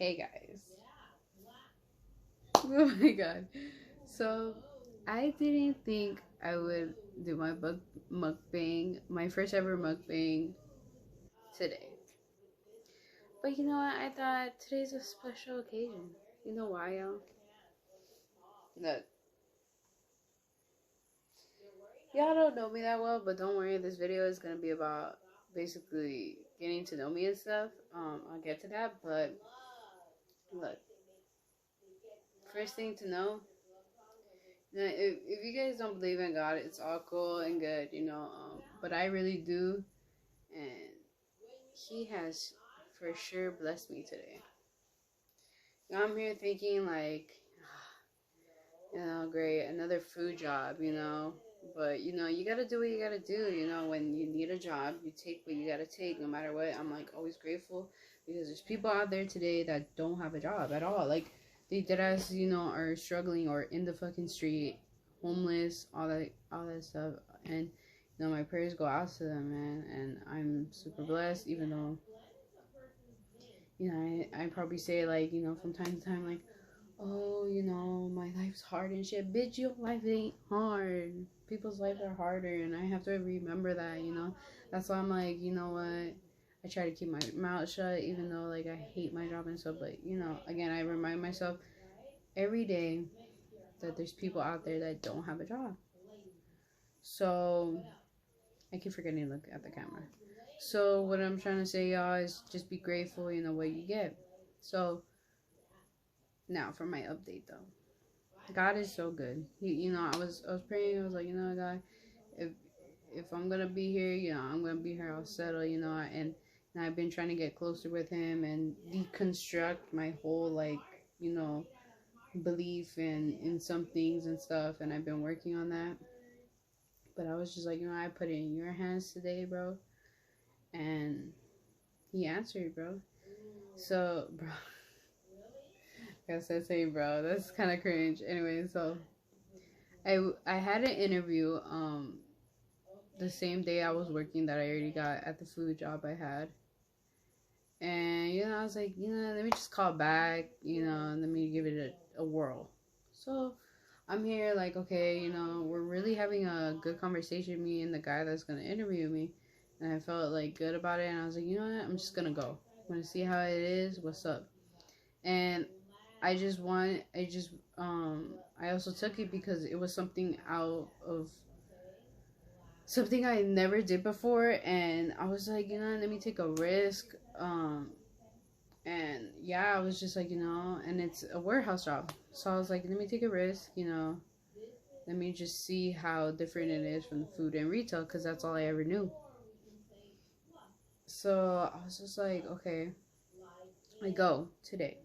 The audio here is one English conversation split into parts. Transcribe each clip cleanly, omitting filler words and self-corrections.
Hey guys. Oh my god. So, I didn't think I would do my mukbang, my first ever mukbang today. But you know what? I thought today's a special occasion. You know why, y'all? Look, y'all don't know me that well, but don't worry. This video is gonna be about basically getting to know me and stuff. I'll get to that, but look, first thing to know. Now, if you guys don't believe in God, it's all cool and good, but I really do, and He has for sure blessed me today. I'm here thinking, like, great, another food job, but, you gotta do what you gotta do, when you need a job, you take what you gotta take, no matter what. I'm, like, always grateful, because there's people out there today that don't have a job at all, like, they deadass, are struggling or in the fucking street, homeless, all that stuff. And my prayers go out to them, man. And I'm super blessed, even though I probably say, like, from time to time, like, oh, my life's hard and shit. Bitch, your life ain't hard. People's lives are harder, and I have to remember that. That's why I'm like, you know what, I try to keep my mouth shut, even though, like, I hate my job and stuff. But again, I remind myself every day that there's people out there that don't have a job. So I keep forgetting to look at the camera. So what I'm trying to say, y'all, is just be grateful, what you get. So now for my update, though. God is so good. I was praying. I was like, God, if I'm gonna be here, I'm gonna be here. I'll settle, and I've been trying to get closer with Him and deconstruct my whole, like, belief in some things and stuff, and I've been working on that. But I was just like, I put it in your hands today, bro, and He answered, bro. So, bro, I guess I say, bro, that's kind of cringe. Anyway, so I had an interview the same day I was working that I already got at the food job I had. And, I was like, let me just call back, and let me give it a whirl. So I'm here, like, okay, we're really having a good conversation, me and the guy that's going to interview me. And I felt, like, good about it. And I was like, you know what? I'm just going to go. I'm going to see how it is. What's up? And I also took it because it was something out of something I never did before, and I was like, let me take a risk. And yeah, I was just like, and it's a warehouse job, so I was like, let me take a risk, let me just see how different it is from the food and retail, because that's all I ever knew. So I was just like, okay, I go today.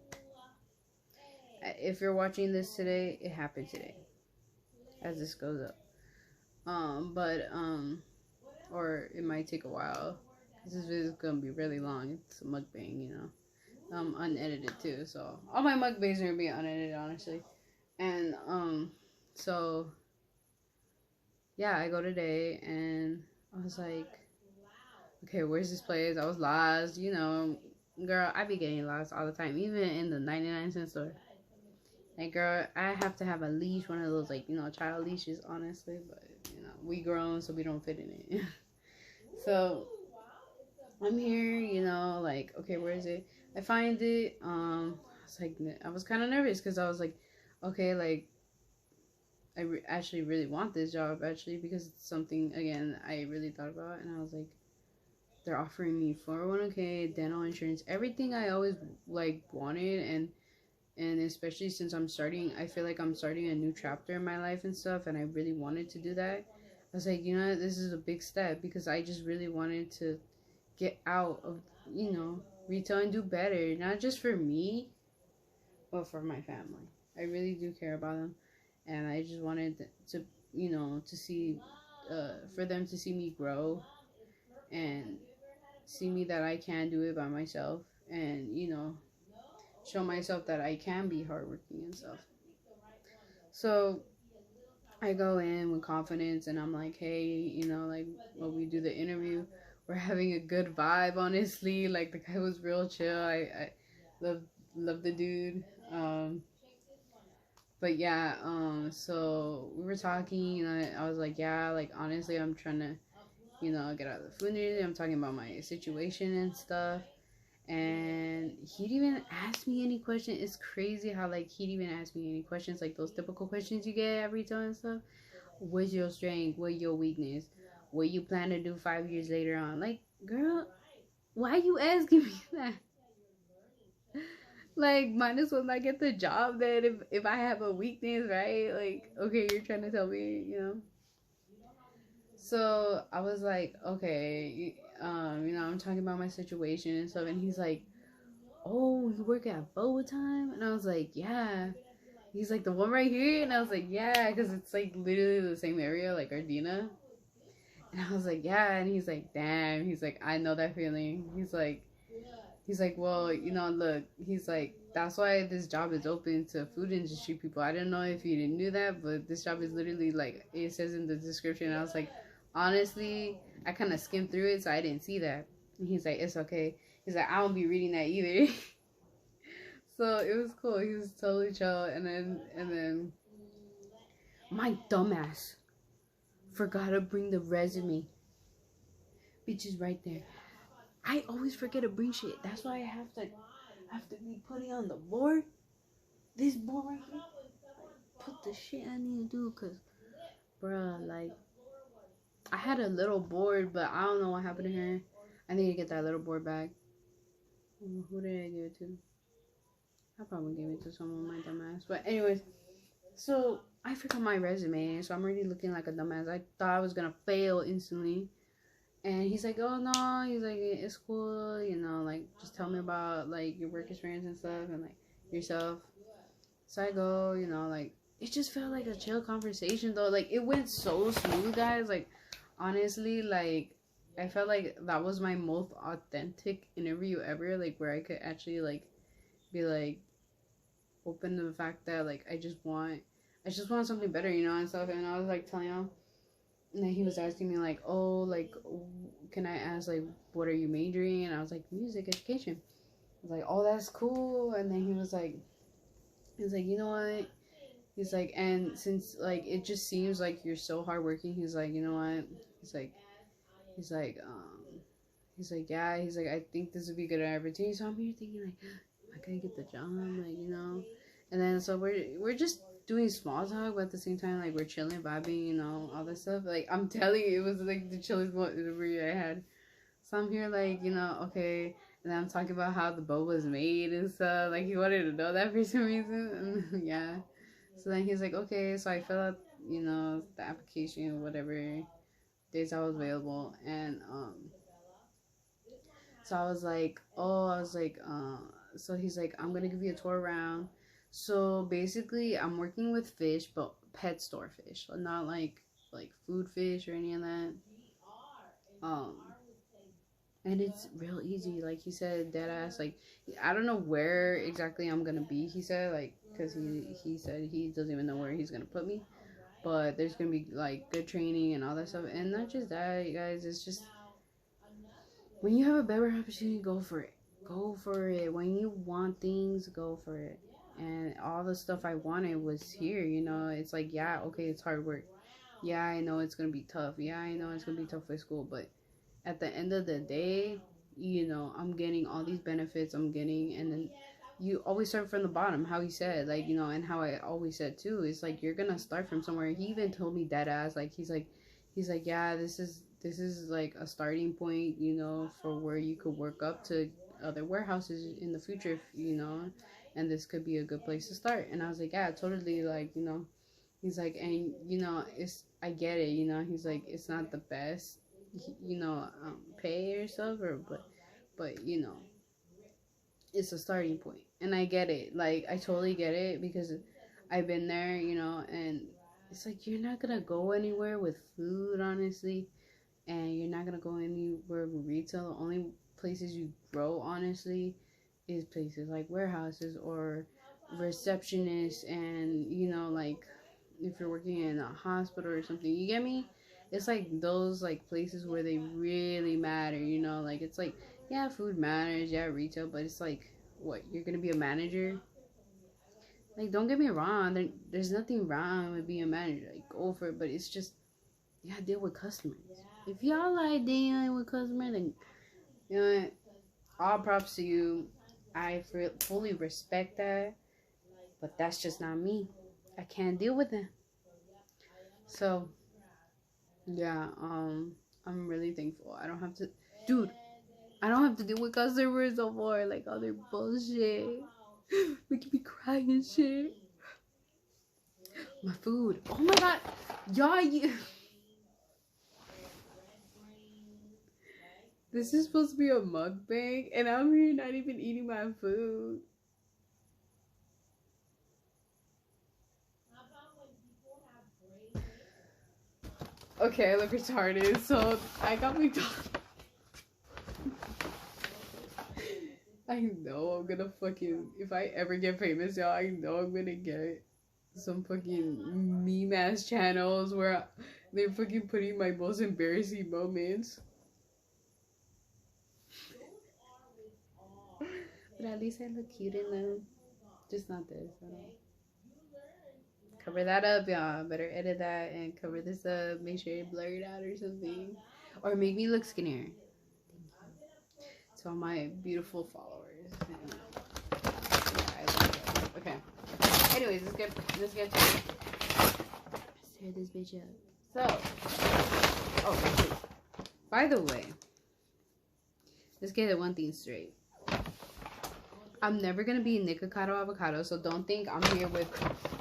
If you're watching this today, it happened today, as this goes up. Or it might take a while, because this video is gonna be really long. It's a mukbang, unedited too. So all my mukbangs are gonna be unedited, honestly. And so yeah, I go today, and I was like, okay, where's this place? I was lost, girl. I be getting lost all the time, even in the 99-cent store. Like, girl, I have to have a leash, one of those, like, child leashes, honestly, but, we grown, so we don't fit in it. So, I'm here, like, okay, where is it? I find it, I was kind of nervous, because I was like, okay, like, I actually really want this job, actually, because it's something, again, I really thought about, and I was like, they're offering me 401k, dental insurance, everything I always, like, wanted, and especially since I feel like I'm starting a new chapter in my life and stuff, and I really wanted to do that. I was like, this is a big step, because I just really wanted to get out of, retail and do better, not just for me, but for my family. I really do care about them, and I just wanted to, to see, for them to see me grow, and see me that I can do it by myself, and, show myself that I can be hardworking and stuff. So I go in with confidence, and I'm like, hey, like, when we do the interview, we're having a good vibe, honestly. Like, the guy was real chill. I love love the dude. But yeah, so we were talking, and I was like, yeah, like honestly, I'm trying to, get out of the food industry. I'm talking about my situation and stuff. And he'd even ask me any question. It's crazy how like he'd even ask me any questions, like those typical questions you get every time and stuff. What's your strength? What's your weakness? What you plan to do 5 years later on? Like, girl, why are you asking me that? Like, might as well not get the job then if I have a weakness, right? Like, okay, you're trying to tell me. So I was like, okay, I'm talking about my situation and stuff, and he's like, oh, you work at Bow Time? And I was like, yeah. He's like, the one right here? And I was like, yeah, because it's like literally the same area, like Ardina. And I was like, yeah. And he's like, damn. He's like, I know that feeling. He's like, well, look, he's like, that's why this job is open to food industry people. I don't know if you didn't know that, but this job is literally like, it says in the description. And I was like, honestly, I kind of skimmed through it, so I didn't see that. And he's like, it's okay. He's like, I won't be reading that either. So it was cool. He was totally chill. And then my dumbass forgot to bring the resume. Bitch is right there. I always forget to bring shit. That's why I have to be putting on the board. This board right here. Put the shit I need to do, cause bruh, like I had a little board, but I don't know what happened to her. I need to get that little board back. Who did I give it to? I probably gave it to someone, my dumbass. But anyways, so I forgot my resume, so I'm already looking like a dumbass. I thought I was gonna fail instantly. And he's like, oh no, he's like, it's cool, like just tell me about like your work experience and stuff and like yourself. So I go, like it just felt like a chill conversation though. Like it went so smooth, guys. Like honestly, like I felt like that was my most authentic interview ever. Like where I could actually like be like open to the fact that like I just want something better, and stuff. And I was like telling him, and then he was asking me like, oh, like, can I ask like, what are you majoring? And I was like, music education. I was like, oh, that's cool. And then he was like, you know what? He's like, and since like it just seems like you're so hardworking, he's like, you know what? He's like, he's like, yeah. He's like, I think this would be a good opportunity. So I'm here thinking like, am I gonna get the job? Like. And then so we're just doing small talk, but at the same time, like we're chilling, vibing, all that stuff. Like I'm telling you, it was like the chillest interview I had. So I'm here, like okay, and then I'm talking about how the boba was made and stuff. Like he wanted to know that for some reason, and yeah. So then he's like, okay, so I fill out, the application, whatever days I was available, and so I was like, so he's like, I'm gonna give you a tour around. So basically, I'm working with fish, but pet store fish, so not like food fish or any of that. Um, and it's real easy. Like he said, dead ass. Like I don't know where exactly I'm gonna be. He said like, cause he said he doesn't even know where he's gonna put me. But there's gonna be like good training and all that stuff. And not just that, you guys. It's just when you have a better opportunity, go for it. Go for it. When you want things, go for it. And all the stuff I wanted was here, It's like, yeah, okay, it's hard work. Yeah, I know it's gonna be tough. Yeah, I know it's gonna be tough with school. But at the end of the day, I'm getting all these benefits. And then you always start from the bottom, how he said, like, and how I always said too. It's like you're gonna start from somewhere. He even told me dead ass, like he's like, yeah, this is like a starting point, for where you could work up to other warehouses in the future, and this could be a good place to start. And I was like, yeah, totally, like, he's like, and it's, I get it, he's like, it's not the best, pay or stuff, or but it's a starting point. And I get it, like I totally get it, because I've been there, and it's like you're not gonna go anywhere with food, honestly, and you're not gonna go anywhere with retail. The only places you grow, honestly, is places like warehouses or receptionists, and like if you're working in a hospital or something, you get me? It's like those like places where they really matter, like it's like, yeah, food matters, yeah, retail, but it's like what, you're gonna be a manager? Like, don't get me wrong, there's nothing wrong with being a manager. Like, go for it, but it's just, you gotta deal with customers. If y'all like dealing with customers, then, you know what, all props to you. I fully respect that, but that's just not me. I can't deal with them. So, yeah, I'm really thankful. I don't have to, dude, I don't have to deal with customers no more, like all their bullshit. Making me cry and shit. My food. Oh my god. Y'all, this is supposed to be a mukbang, and I'm here not even eating my food. Okay, I look retarded, so I got McDonald's. I know I'm gonna fucking, if I ever get famous, y'all, I know I'm gonna get some fucking meme ass channels where they're fucking putting my most embarrassing moments. But at least I look cute in them. Just not this. Cover that up, y'all. Better edit that and cover this up. Make sure it blurred out or something. Or make me look skinnier. To all my beautiful followers. Okay. Anyways, let's get to it. Let's tear this bitch up. So, oh, by the way, let's get one thing straight. I'm never gonna be Nikocado Avocado, so don't think I'm here with,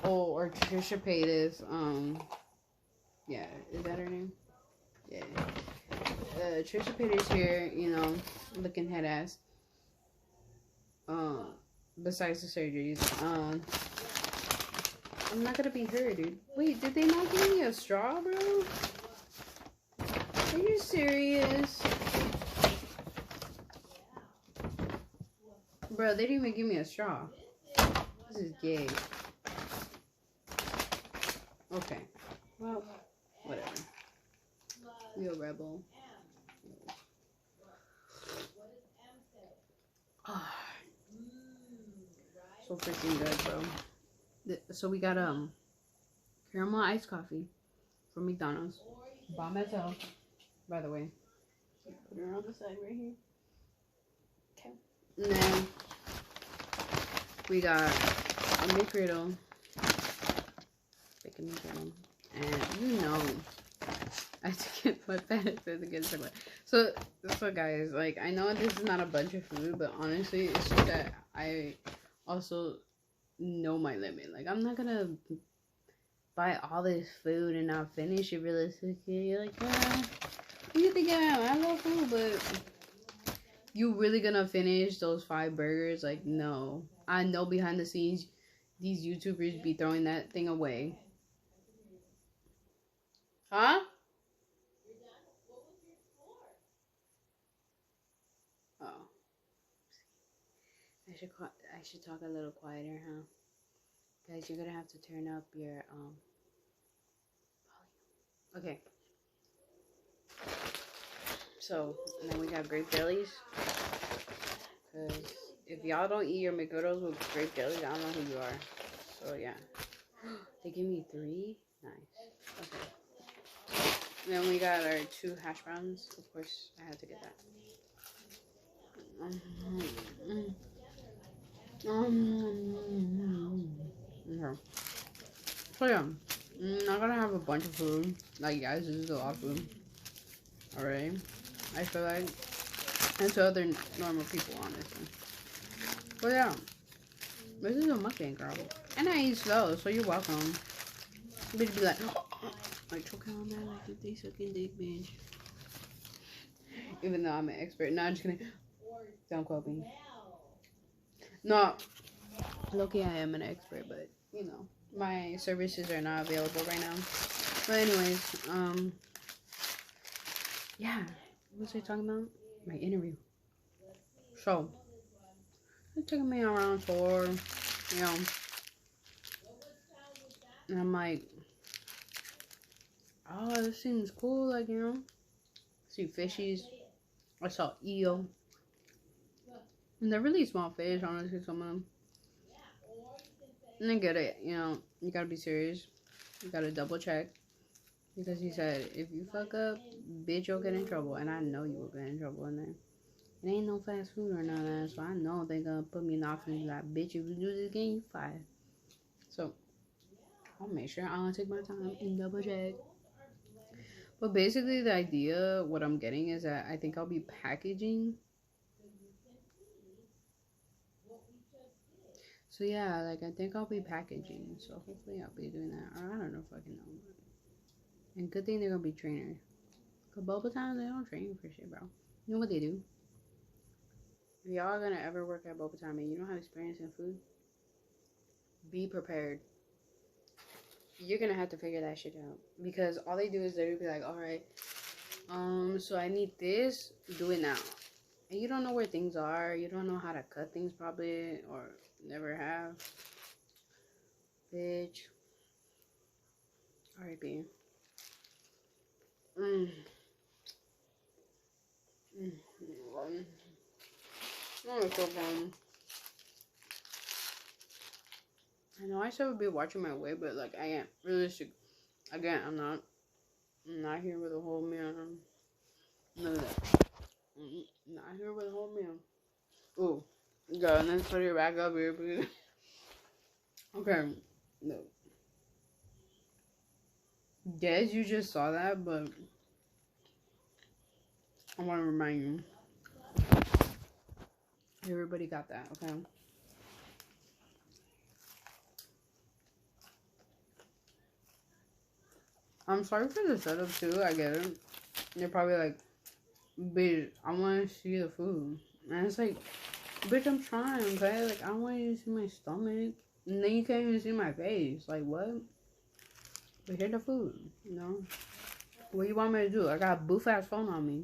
or Trisha Paytas. Yeah, is that her name? Yeah. Trisha Paytas here, you know, looking head ass. Besides the surgeries, I'm not gonna be her, dude. Wait, did they not give me a straw, bro? Are you serious? Bro, they didn't even give me a straw. This is gay. Okay. Well, whatever. We a rebel. So freaking good, bro. So we got caramel iced coffee from McDonald's. By myself, by the way. Put her on the side right here. Okay. And then we got a McGriddle. Bacon McGriddle. And you know, I have to get my fat against it. So guys, like, I know this is not a bunch of food, but honestly, it's just that I also know my limit. Like, I'm not gonna buy all this food and not finish it realistically. Like, yeah, you think I love food, but you really gonna finish those 5 burgers? Like, no. I know behind the scenes, these YouTubers be throwing that thing away. Huh? Oh. I should talk a little quieter, huh? Guys, you're gonna have to turn up your volume. Okay. So, and then we got grape jellies. Cause if y'all don't eat your McGriddles with grape jellies, I don't know who you are. So yeah. They give me 3? Nice. Okay. And then we got our 2 hash browns. Of course, I had to get that. Okay. So yeah, I'm not gonna have a bunch of food. Like, guys, this is a lot of food. Alright. I feel like. And to other normal people, honestly. But yeah. This is a mukbang, girl. And I eat slow, so you're welcome. But be like, like, choke on that like if they sucking dick, bitch. Even though I'm an expert. No, I'm just kidding. Don't quote me. No. Low-key, I am an expert, but, you know, my services are not available right now. But anyways, yeah. What was I talking about? My interview. So, it took me around 4, you know. And I'm like, oh, this seems cool, like, you know. See fishies. I saw eel. And they're really small fish, honestly, some of them. And I get it, you know, you gotta be serious. You gotta double check. Because he said, if you fuck up, bitch, you'll get in trouble. And I know you will get in trouble in there. It ain't no fast food or none of that, so I know they gonna put me in the office and be like, bitch, if you do this again, you fired. So, I'll make sure I'll take my time and double check. But basically, the idea, what I'm getting is that I think I'll be packaging. So yeah, like I think I'll be packaging. So hopefully I'll be doing that. Or I don't know if I can know. And good thing they're gonna be trainers. Cause boba times they don't train for shit, bro. You know what they do? If y'all are gonna ever work at boba time and you don't have experience in food, be prepared. You're gonna have to figure that shit out. Because all they do is they'll be like, alright, so I need this, do it now. And you don't know where things are, you don't know how to cut things probably, or never have. Bitch. R.I.P. Oh, it's so fun. I know I should be watching my weight, but like I am realistic. Again, I'm not here with a whole meal. None of that. Not here with a whole meal. Ooh, go, let's put it back up here, please. Okay, no. Guess you just saw that, but I want to remind you. Everybody got that, okay? I'm sorry for the setup too, I get it. You're probably like, bitch, I want to see the food. And it's like, bitch, I'm trying, okay? Like, I want you to see my stomach. And then you can't even see my face. Like, what? But here's the food, you know? What do you want me to do? I got a boof-ass phone on me.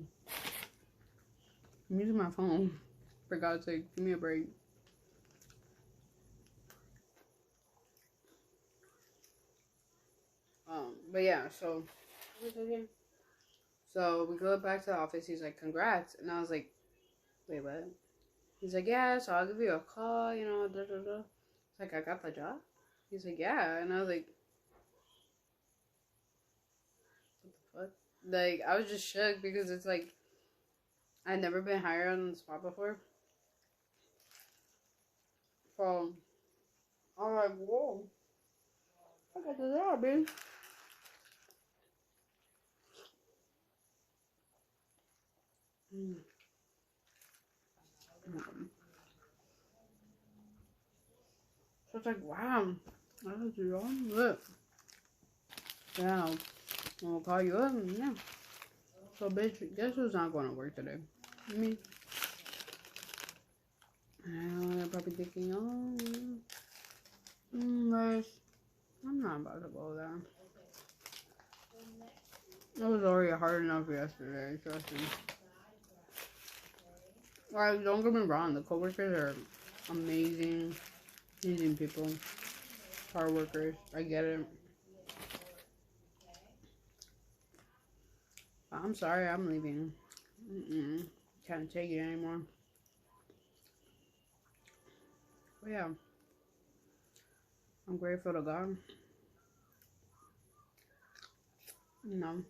I'm using my phone. For God's sake, give me a break. But yeah, so... So, we go back to the office. He's like, congrats. And I was like, wait, what? He's like, yeah, so I'll give you a call, you know, da da da. It's like, I got the job? He's like, yeah. And I was like, what the fuck? Like, I was just shook because it's like, I'd never been hired on the spot before. So, I'm like, whoa. I got the job, bitch. So it's like, wow. I got the job. Look. Yeah. I'll call you up. And yeah. So, bitch, guess who's not going to work today? Me. And they're probably thinking, oh, guys, I'm not about to go there. It was already hard enough yesterday, trust me. Like, don't get me wrong, the coworkers are amazing people, hard workers. I get it. I'm sorry, I'm leaving. Can't take it anymore. But yeah, I'm grateful to God. You know,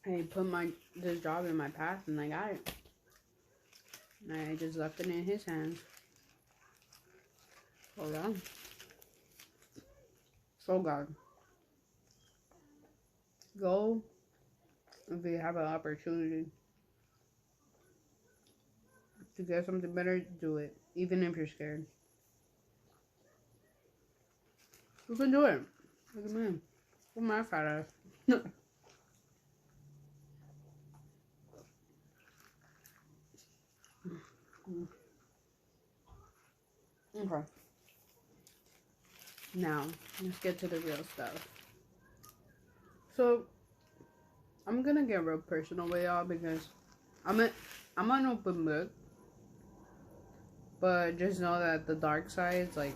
I put this job in my path and I got it. And I just left it in his hands. So yeah. So God. Go if you have an opportunity to get something better, do it. Even if you're scared. You can do it. Look at me. Look at my fat ass. Okay. Now, let's get to the real stuff. So, I'm gonna get real personal with y'all because I'm an open book. But just know that the dark sides, like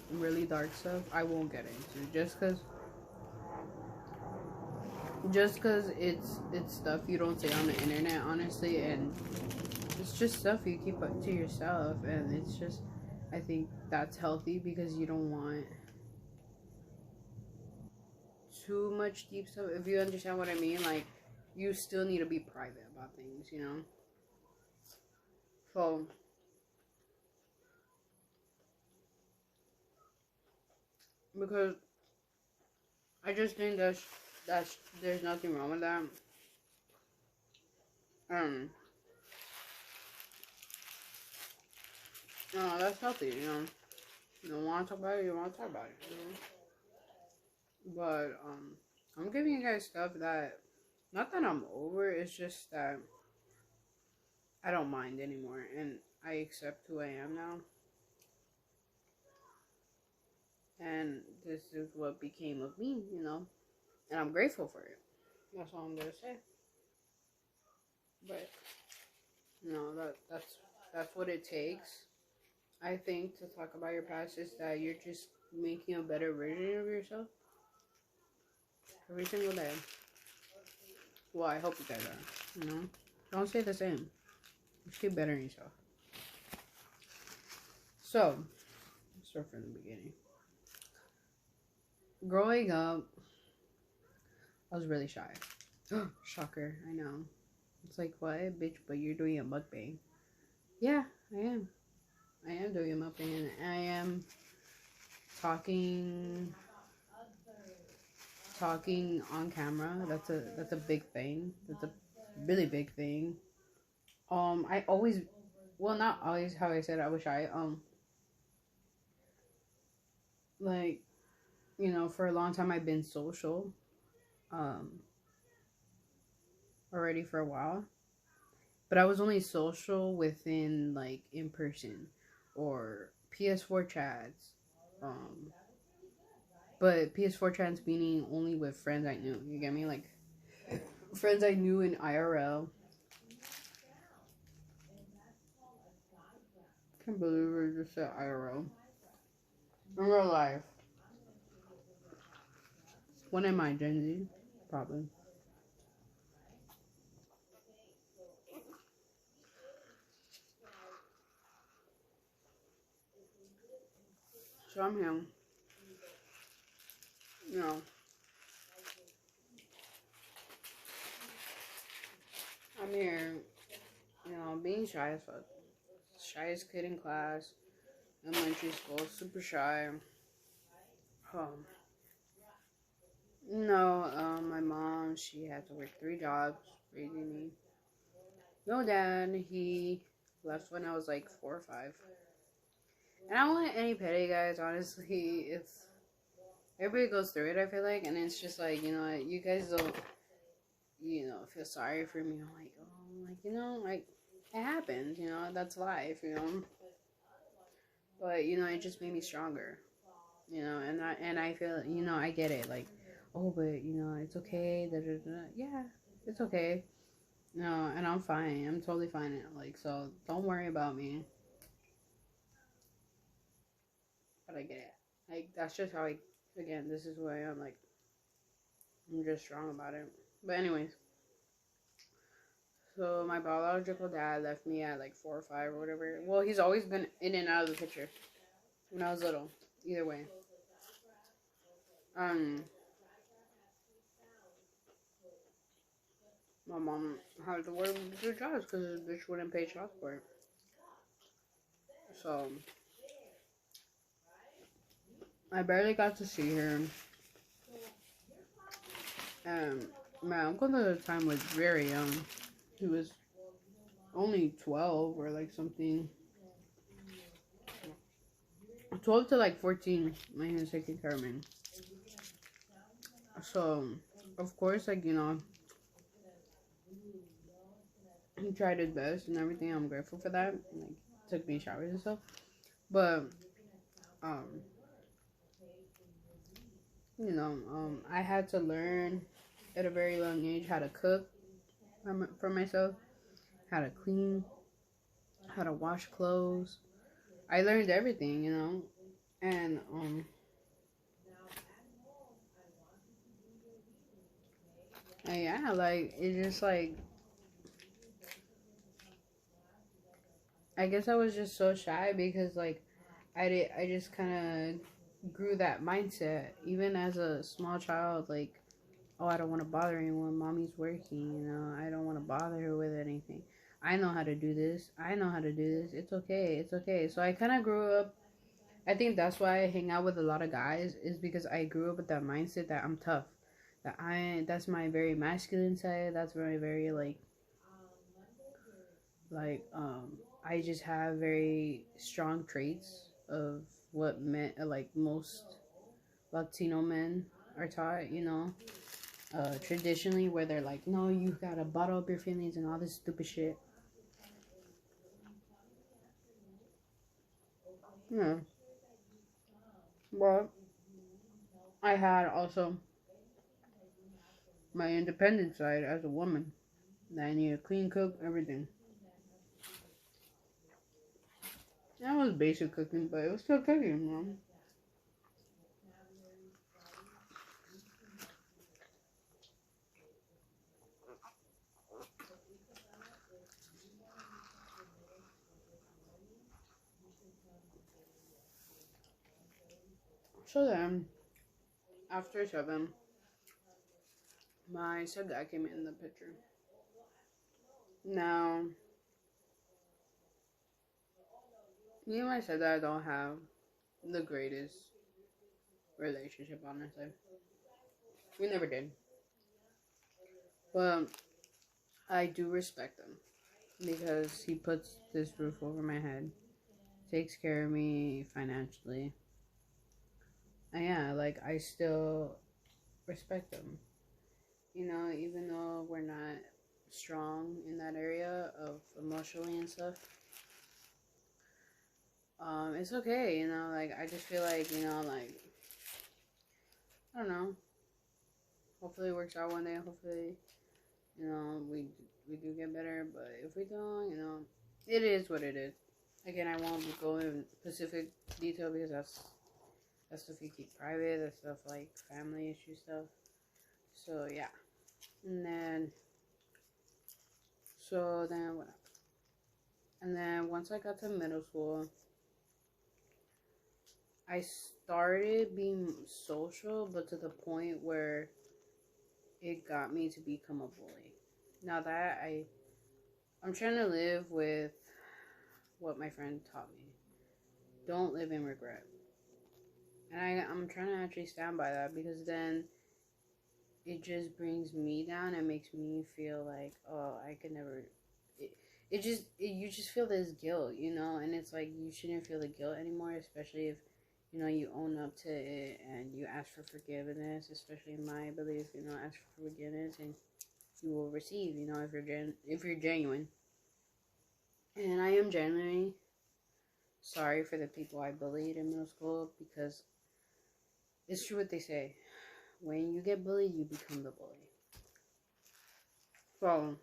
really dark stuff, I won't get into. Just cause it's stuff you don't say on the internet, honestly, and it's just stuff you keep up to yourself, and it's just, I think that's healthy because you don't want too much deep stuff. If you understand what I mean, like you still need to be private about things, you know. So because I just think that's there's nothing wrong with that. Um, no, that's healthy, you know. You don't want to talk about it, you want to talk about it, you know. But I'm giving you guys stuff that, not that I'm over, it's just that I don't mind anymore, and I accept who I am now. And this is what became of me, you know. And I'm grateful for it. That's all I'm gonna say. But no, that's what it takes. I think to talk about your past is that you're just making a better version of yourself every single day. Well, I hope you guys are. You know, don't stay the same. Just keep bettering yourself. So, let's start from the beginning. Growing up, I was really shy. Shocker, I know. It's like, what, bitch? But you're doing a mukbang. Yeah, I am. I am doing a mukbang. I am talking on camera. That's a big thing. That's a really big thing. I always, well, not always. How I said I was shy. Like, you know, for a long time I've been social. Um, already for a while, but I was only social within like in person or PS4 chats. Um, but PS4 chats meaning only with friends I knew. You get me? Like friends I knew in IRL. Can't believe we just said IRL. In real life. When am I, Gen Z? Probably. So I'm here. You know, I'm here. You know, being shy as fuck. Shyest kid in class. Elementary school. Super shy. Um, no, my mom, she had to work 3 jobs raising me. No dad, he left when I was like 4 or 5. And I don't want any petty guys, honestly. It's, everybody goes through it, I feel like, and it's just like, you know, you guys don't, you know, feel sorry for me. I'm like, oh, like, you know, like, it happens, you know, that's life, you know. But, you know, it just made me stronger, you know, and I feel, you know, I get it, like, oh, but, you know, it's okay, da, da, da. Yeah, it's okay. No, and I'm fine. I'm totally fine. Like, so don't worry about me. But I get it. Like, that's just how I, again, this is who I am. Like, I'm just strong about it. But, anyways, so my biological dad left me at like 4 or 5 or whatever. Well, he's always been in and out of the picture when I was little. Either way. Um, my mom had to work 2 jobs because this bitch wouldn't pay child support. So, I barely got to see her. My uncle at the time was very young. He was only 12 or like something. 12 to like 14 when he was taking care of me. So, of course, like, you know, he tried his best and everything. I'm grateful for that. Like, took me showers and stuff. But, um, you know, I had to learn at a very young age how to cook for myself, how to clean, how to wash clothes. I learned everything, you know, and, and yeah, like, it's just like, I guess I was just so shy because like I just kind of grew that mindset even as a small child. Like, oh, I don't want to bother anyone. Mommy's working, you know. I don't want to bother her with anything. I know how to do this. I know how to do this. It's okay. It's okay. So I kind of grew up. I think that's why I hang out with a lot of guys is because I grew up with that mindset that I'm tough. That's my very masculine side. That's my very I just have very strong traits of what men like most Latino men are taught, you know, traditionally, where they're like, no, you gotta bottle up your feelings and all this stupid shit. Yeah, but I had also my independent side as a woman. That I need to clean, cook, everything. That was basic cooking, but it was still cooking, you know. So then, after 7, my stepdad came in the picture. Now, me and my stepdad don't have the greatest relationship, honestly. We never did. But I do respect him because he puts this roof over my head, takes care of me financially. And yeah, like, I still respect him. You know, even though we're not strong in that area of emotionally and stuff, it's okay, you know, like, I just feel like, you know, like, I don't know, hopefully it works out one day, hopefully, you know, we do get better, but if we don't, you know, it is what it is. Again, I won't go in specific detail because that's stuff you keep private, that's stuff like family issue stuff, so yeah, and then, so then what happened? And then once I got to middle school, I started being social, but to the point where it got me to become a bully. Now that I'm trying to live with what my friend taught me. Don't live in regret. And I'm trying to actually stand by that because then it just brings me down and makes me feel like, oh, I could never. You just feel this guilt, you know, and it's like you shouldn't feel the guilt anymore, especially if you know you own up to it and you ask for forgiveness. Especially in my belief, you know, ask for forgiveness and you will receive. You know, if you're genuine, and I am genuinely sorry for the people I bullied in middle school because it's true what they say. When you get bullied, you become the bully. So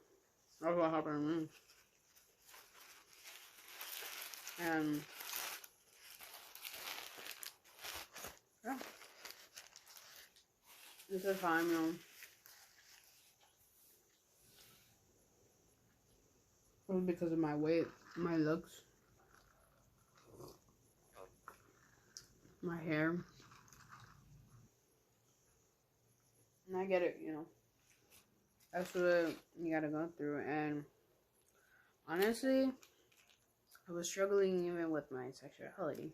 that's what happened to me. And yeah, it's a time, you know. It was because of my weight, my looks, my hair. And I get it, you know. That's what you gotta go through. And honestly, I was struggling even with my sexuality.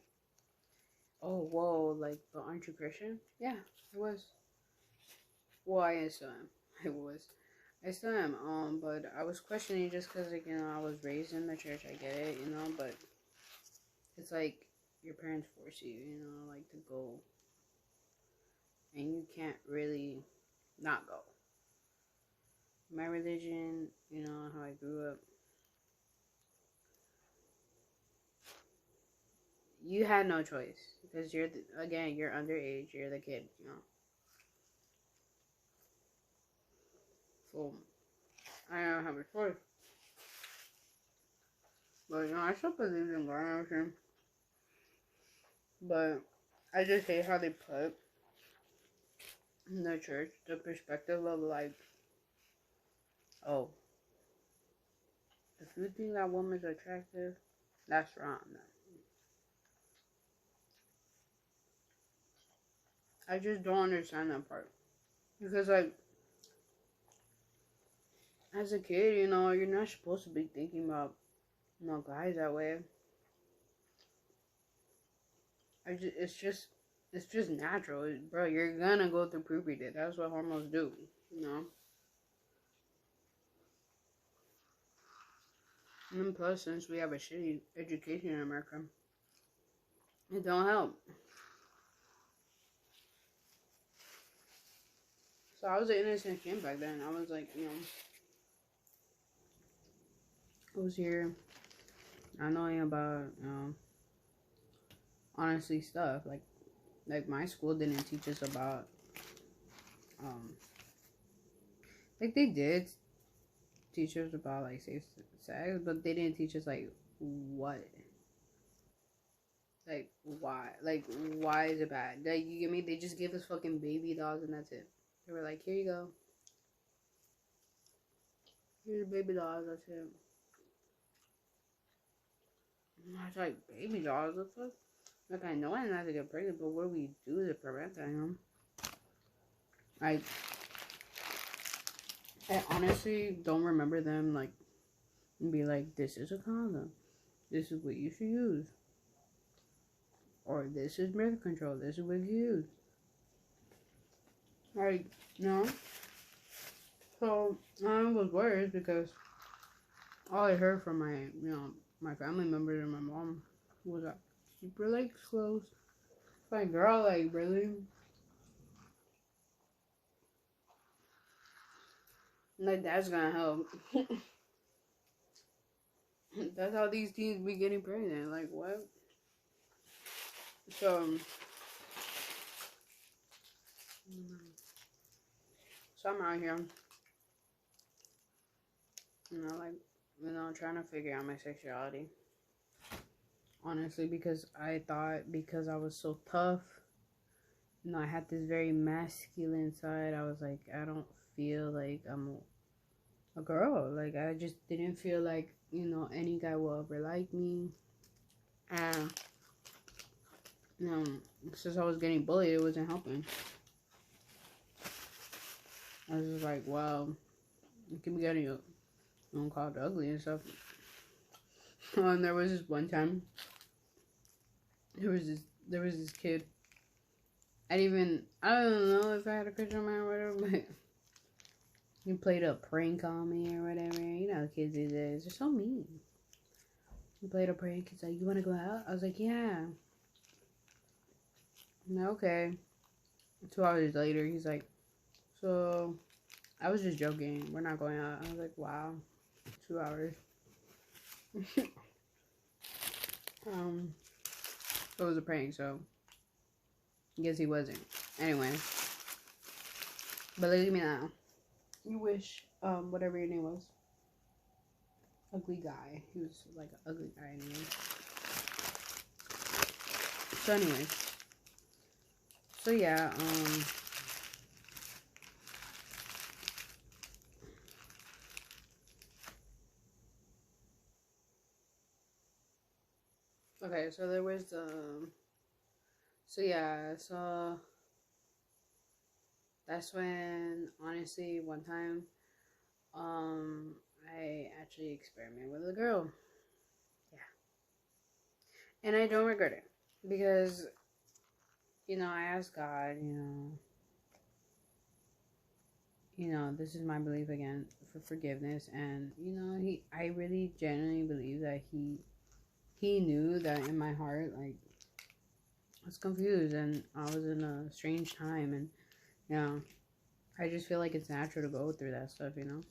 Oh, whoa, like, but aren't you Christian? Yeah, I was. Well, I still am. I was. I still am. But I was questioning just because, like, you know, I was raised in the church. I get it, you know, but it's like your parents force you, you know, like to go, and you can't really not go. My religion, you know, how I grew up, you had no choice because again, you're underage, you're the kid, you know. So I don't have a choice. But you know, I still believe in God and everything. But I just hate how they put in the church the perspective of like, oh, if you think that woman's attractive, That's wrong. I just don't understand that part. Because, like, as a kid, you know, you're not supposed to be thinking about, you know, guys that way. It's just natural. Bro, you're gonna go through puberty. That's what hormones do, you know? And then plus, since we have a shitty education in America, it don't help. So I was an innocent kid back then. I was like, you know, I was here not knowing about, you know, honestly stuff. Like my school didn't teach us about, like they did teach us about like safe sex, but they didn't teach us like what, like why is it bad? Like you get me? They just give us fucking baby dolls and that's it. They were like, here you go. Here's baby dolls, that's it. I was like, baby dolls, what the fuck? Like, I know I'm not to get pregnant, but what do we do to prevent that, you know? I honestly don't remember them, like, be like, this is a condom. This is what you should use. Or this is birth control. This is what you use. Like, no. So, I was worried because all I heard from my, you know, my family members and my mom was that keep your legs closed. Like, girl, like, really? Like, that's gonna help. That's how these teens be getting pregnant. Like, what? So I'm out here, you know, like, you know, trying to figure out my sexuality. Honestly, because I thought because I was so tough, you know, I had this very masculine side. I was like, I don't feel like I'm a girl. Like, I just didn't feel like, you know, any guy will ever like me. And, you know, since I was getting bullied, it wasn't helping. I was just like, wow, you can be getting, you know, called ugly and stuff. And there was this one time, there was this kid. I don't know if I had a crush on him or whatever, but he played a prank on me or whatever. You know, kids these days, they're so mean. He played a prank. He's like, you want to go out? I was like, yeah. Okay. 2 hours later, he's like, so, I was just joking. We're not going out. I was like, wow. 2 hours. It was a prank, so I guess he wasn't. Anyway. But look at me now. You wish, whatever your name was. Ugly guy. He was like an ugly guy anyway. So anyways. So yeah, okay, so there was, so yeah, so that's when, honestly, one time, I actually experimented with a girl. Yeah. And I don't regret it. Because, you know, I asked God, you know, this is my belief again, for forgiveness. And, you know, I really genuinely believe that he knew that in my heart, like, I was confused and I was in a strange time. And, you know, I just feel like it's natural to go through that stuff, you know?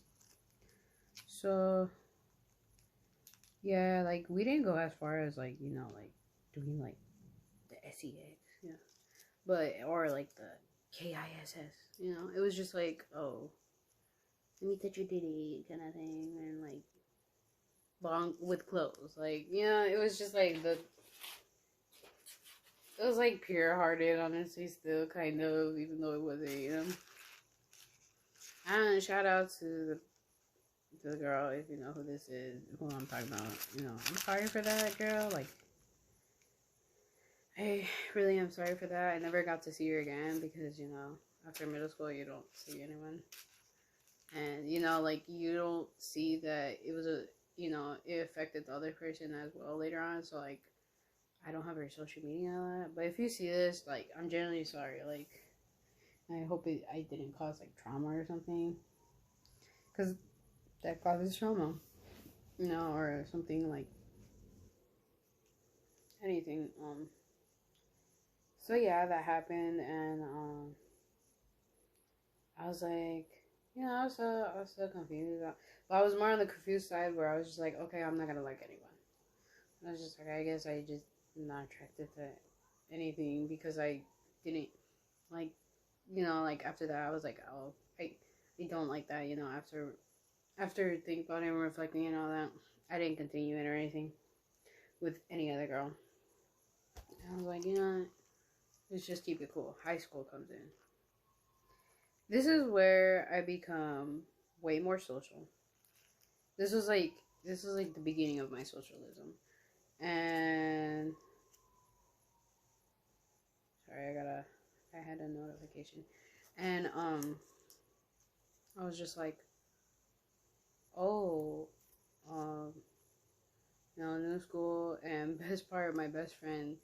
So, yeah, like, we didn't go as far as, like, you know, like, doing, like, the sex, yeah. But, or, like, the KISS, you know? It was just like, oh, let me touch your titty kind of thing. And, like, long with clothes. Like, yeah, it was just, like, it was, like, pure-hearted, honestly, still, kind of, even though it wasn't, you know? And shout out to to the girl, if you know who this is, who I'm talking about, you know, I'm sorry for that, girl. Like, I really am sorry for that. I never got to see her again because, you know, after middle school, you don't see anyone. And, you know, like, you don't see that it was you know, it affected the other person as well later on. So, like, I don't have her social media and all that. But if you see this, like, I'm genuinely sorry. Like, I hope I didn't cause, like, trauma or something. Because that causes trauma. You know, or something like anything. So, yeah, that happened. And, I was like, you know, I was so confused. But I was more on the confused side where I was just like, okay, I'm not gonna like anyone. I was just like, I guess I just not attracted to anything because I didn't like, you know, like after that I was like, oh, I don't like that, you know. After thinking about it and reflecting and all that, I didn't continue it or anything with any other girl. And I was like, you know, let's just keep it cool. High school comes in. This is where I become way more social. This was like the beginning of my socialism. And sorry, I had a notification. And I was just like, oh, you know, new school, and best part, my best friend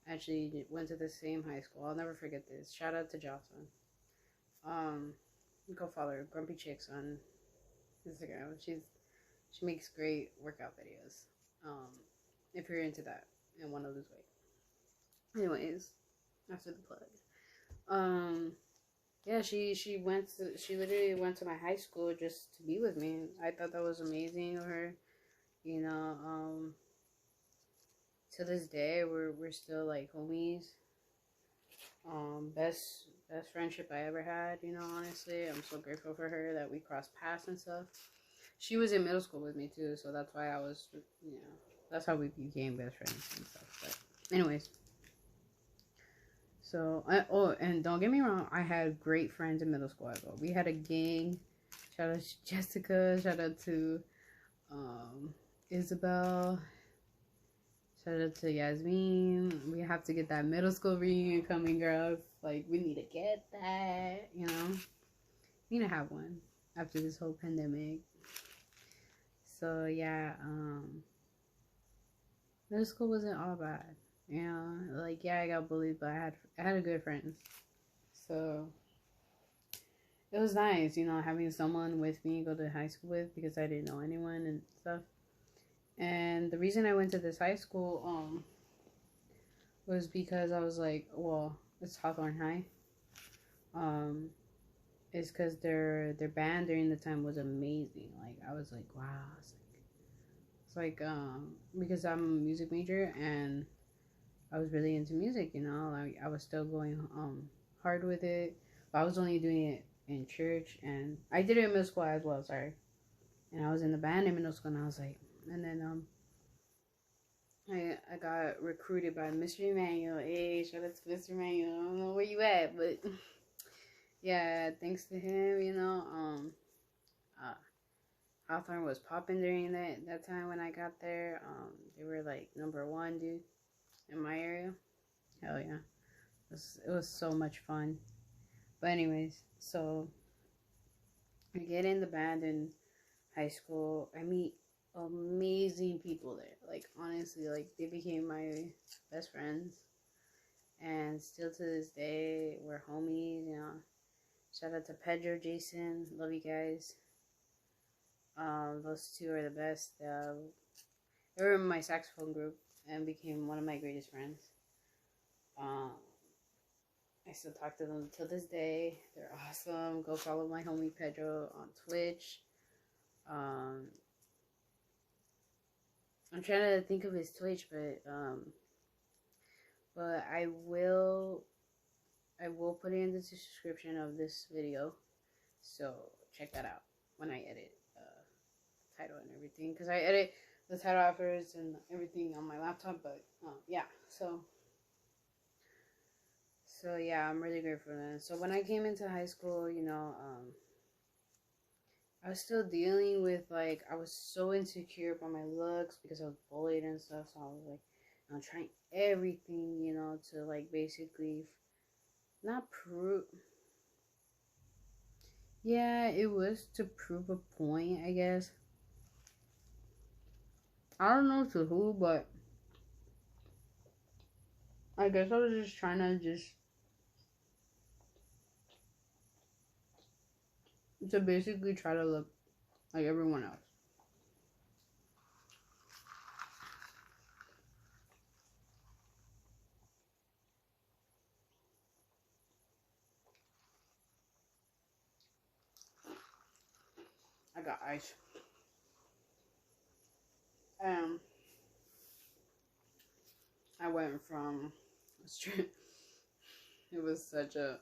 actually went to the same high school. I'll never forget this. Shout out to Jocelyn. Go follow her, Grumpy Chicks, on Instagram. She makes great workout videos. If you're into that and want to lose weight. Anyways, after the plug. Yeah, she literally went to my high school just to be with me. I thought that was amazing of her. You know, to this day we're still like homies. Best friendship I ever had, you know, honestly. I'm so grateful for her that we crossed paths and stuff. She was in middle school with me too, so that's why I was, you know, that's how we became best friends and stuff. But anyways, so and don't get me wrong, I had great friends in middle school as well. We had a gang. Shout out to Jessica, shout out to Isabel, shout out to Yasmin. We have to get that middle school reunion coming, girls. Like, we need to get that, you know. We need to have one after this whole pandemic. So yeah, middle school wasn't all bad. You know, like, yeah, I got bullied, but I had a good friends. So it was nice, you know, having someone with me go to high school with, because I didn't know anyone and stuff. And the reason I went to this high school was because I was like, well, it's Hawthorne High. It's because their band during the time was amazing. Like, I was like, wow. It's like because I'm a music major and I was really into music, you know. Like, I was still going hard with it, but I was only doing it in church, and I did it in middle school as well. Sorry, and I was in the band in middle school, and I was like, and then I got recruited by Mr. Emmanuel. Hey, shout out to Mr. Emmanuel. I don't know where you at, but yeah, thanks to him, you know, Hawthorne was popping during that time when I got there. They were like #1, dude, in my area. Hell yeah. It was so much fun. But anyways, so I get in the band in high school. I meet amazing people there. Like, honestly, like, they became my best friends. And still to this day, we're homies, you know. Shout out to Pedro, Jason. Love you guys. Those two are the best. They were in my saxophone group and became one of my greatest friends. I still talk to them till this day. They're awesome. Go follow my homie Pedro on Twitch. I'm trying to think of his Twitch, but I will put it in the description of this video, so check that out when I edit the title and everything, because I edit the title afterwards and everything on my laptop. But yeah, so yeah, I'm really grateful for that. So when I came into high school, you know, I was still dealing with, like, I was so insecure about my looks because I was bullied and stuff. So I was like, trying everything, to like basically not prove. Yeah, it was to prove a point, I guess. I don't know to who, but I guess I was just trying to to basically try to look like everyone else. I got ice. Um, I went from straight. It was such it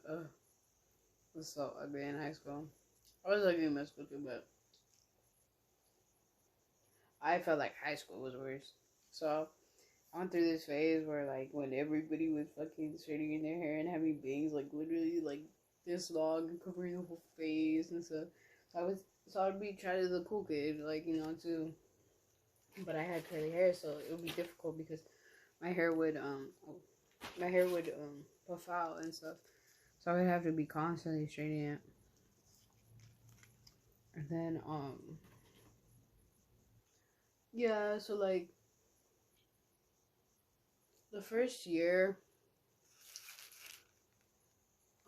was so ugly in high school. I was ugly in middle school too, but I felt like high school was worse. So I went through this phase where, like, when everybody was fucking straightening their hair and having bangs, like, literally, like, this long and covering the whole face and stuff. So I'd be trying to the cool kid, like, too. But I had curly hair, so it would be difficult because my hair would, puff out and stuff. So I would have to be constantly straightening it. And then, yeah, so, like, the first year,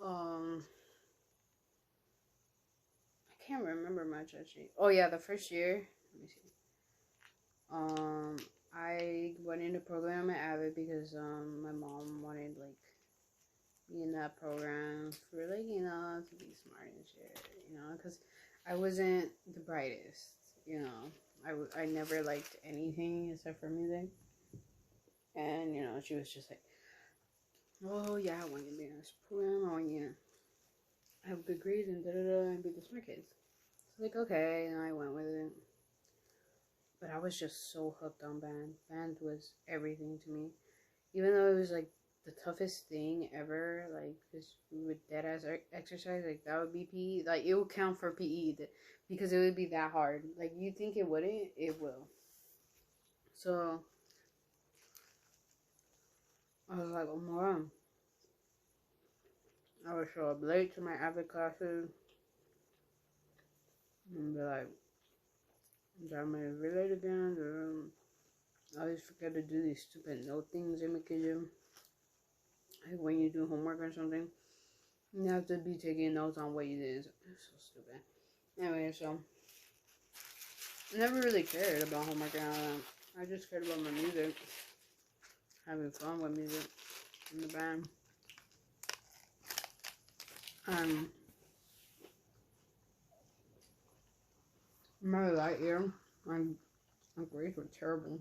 I can't remember much actually. Oh yeah, the first year. Let me see. I went into program at Avid because my mom wanted, like, me in that program for, like, to be smart and shit, because I wasn't the brightest, I never liked anything except for music, and she was just like, oh yeah, I want you to be in this program, I want you to have good grades and and be the smart kids. So, like, okay, and I went with it. But I was just so hooked on band. Band was everything to me. Even though it was, like, the toughest thing ever, like, because we would dead ass exercise, like, that would be PE. Like, it would count for PE because it would be that hard. Like, you think it wouldn't, it will. So, I was like, oh my God. I would show up late to my Avid classes and be like, I'm gonna be late again. I always forget to do these stupid note things they make you do. Like, when you do homework or something, you have to be taking notes on what you did. It's so stupid. Anyway, so I never really cared about homework and all that. I just cared about my music, having fun with music in the band. My light year, my grades were terrible.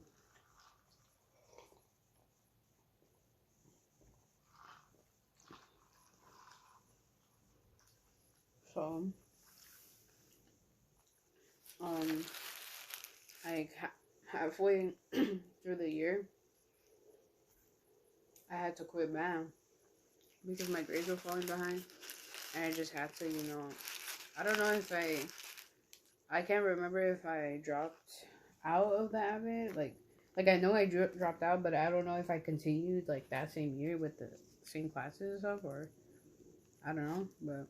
So, um, like, halfway through the year, I had to quit band because my grades were falling behind, and I just had to, I don't know if I can't remember if I dropped out of the Avid, like I know I dropped out, but I don't know if I continued, like, that same year with the same classes and stuff, or I don't know, but